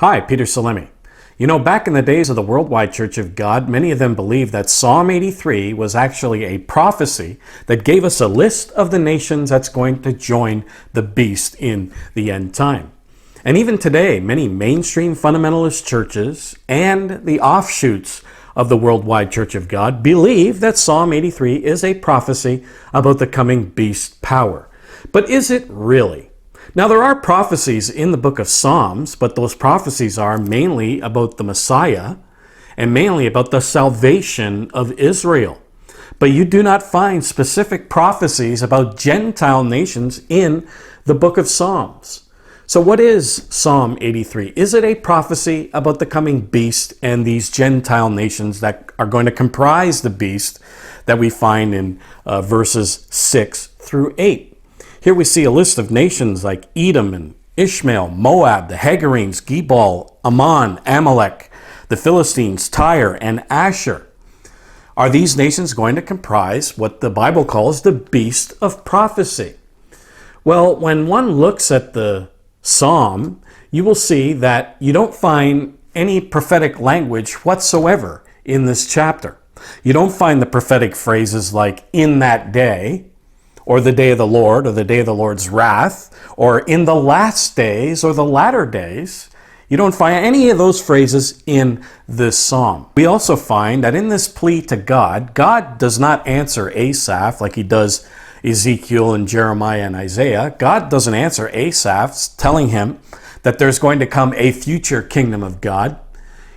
Hi, Peter Salemi. You know, back in the days of the Worldwide Church of God, many of them believed that Psalm 83 was actually a prophecy that gave us a list of the nations that's going to join the beast in the end time. And even today, many mainstream fundamentalist churches and the offshoots of the Worldwide Church of God believe that Psalm 83 is a prophecy about the coming beast power. But is it really? Now, there are prophecies in the book of Psalms, but those prophecies are mainly about the Messiah and mainly about the salvation of Israel. But you do not find specific prophecies about Gentile nations in the book of Psalms. So what is Psalm 83? Is it a prophecy about the coming beast and these Gentile nations that are going to comprise the beast that we find in verses 6 through 8? Here we see a list of nations like Edom and Ishmael, Moab, the Hagarenes, Gebal, Ammon, Amalek, the Philistines, Tyre, and Asher. Are these nations going to comprise what the Bible calls the beast of prophecy? Well, when one looks at the Psalm, you will see that you don't find any prophetic language whatsoever in this chapter. You don't find the prophetic phrases like "in that day," or "the day of the Lord," or "the day of the Lord's wrath," or "in the last days," or "the latter days." You don't find any of those phrases in this psalm. We also find that in this plea to God, God does not answer Asaph like he does Ezekiel and Jeremiah and Isaiah. God doesn't answer Asaph telling him that there's going to come a future kingdom of God.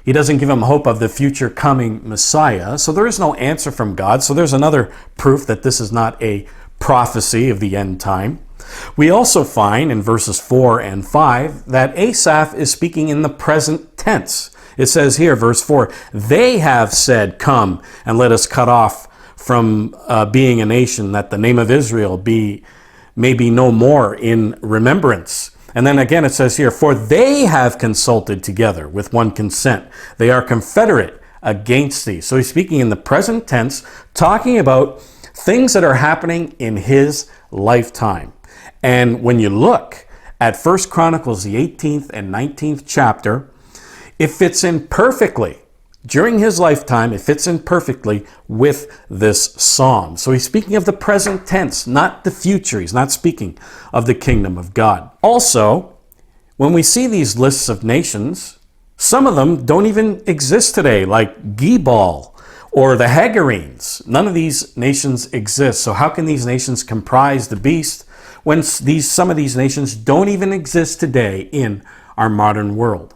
He doesn't give him hope of the future coming Messiah. So there is no answer from God. So there's another proof that this is not a prophecy of the end time. We also find in verses 4 and 5 that Asaph is speaking in the present tense. It says here, verse 4, "They have said, 'Come and let us cut off from being a nation, that the name of Israel may be no more in remembrance.'" And then again it says here, "For they have consulted together with one consent. They are confederate against thee." So he's speaking in the present tense, talking about things that are happening in his lifetime. And when you look at 1 Chronicles, the 18th and 19th chapter, it fits in perfectly. During his lifetime, it fits in perfectly with this psalm. So he's speaking of the present tense, not the future. He's not speaking of the kingdom of God. Also, when we see these lists of nations, some of them don't even exist today, like Gebal or the Hagarenes. None of these nations exist. So how can these nations comprise the beast when some of these nations don't even exist today in our modern world?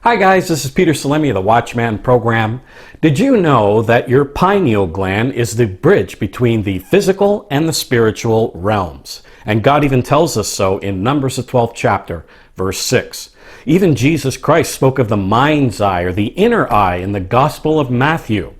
Hi guys, this is Peter Salemi of the Watchman program. Did you know that your pineal gland is the bridge between the physical and the spiritual realms? And God even tells us so in Numbers, the 12th chapter, verse 6. Even Jesus Christ spoke of the mind's eye or the inner eye in the Gospel of Matthew.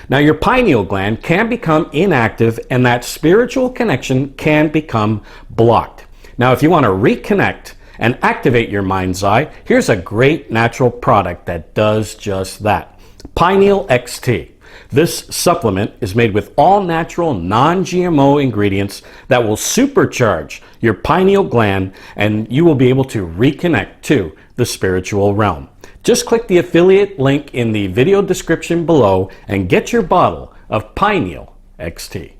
Now, your pineal gland can become inactive and that spiritual connection can become blocked. Now, if you want to reconnect and activate your mind's eye, here's a great natural product that does just that. Pineal XT. This supplement is made with all natural, non-GMO ingredients that will supercharge your pineal gland and you will be able to reconnect to the spiritual realm. Just click the affiliate link in the video description below and get your bottle of Pineal XT.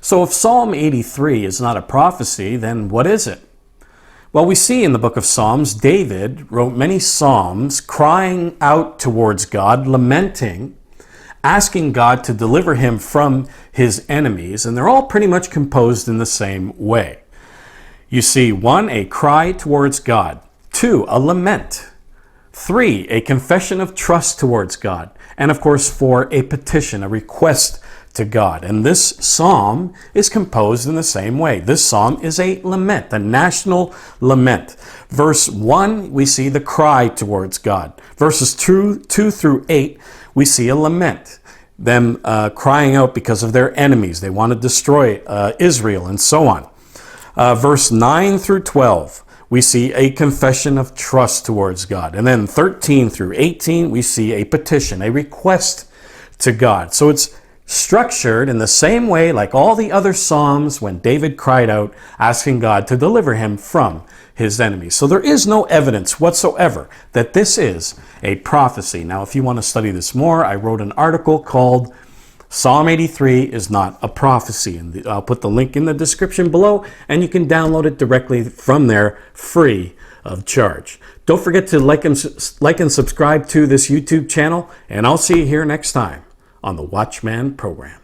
So if Psalm 83 is not a prophecy, then what is it? Well, we see in the book of Psalms, David wrote many psalms crying out towards God, lamenting, asking God to deliver him from his enemies, and they're all pretty much composed in the same way. You see, 1, a cry towards God. 2, a lament. 3, a confession of trust towards God. And of course, 4, a petition, a request to God. And this psalm is composed in the same way. This psalm is a lament, a national lament. Verse 1, we see the cry towards God. Verses 2 through 8, we see a lament. Them crying out because of their enemies. They want to destroy Israel and so on. Verse 9 through 12, we see a confession of trust towards God. And then 13 through 18, we see a petition, a request to God. So it's structured in the same way like all the other Psalms when David cried out, asking God to deliver him from his enemies. So there is no evidence whatsoever that this is a prophecy. Now, if you want to study this more, I wrote an article called Psalm 83 is not a prophecy. And I'll put the link in the description below, and you can download it directly from there, free of charge. Don't forget to like and subscribe to this YouTube channel, and I'll see you here next time on the Watchman program.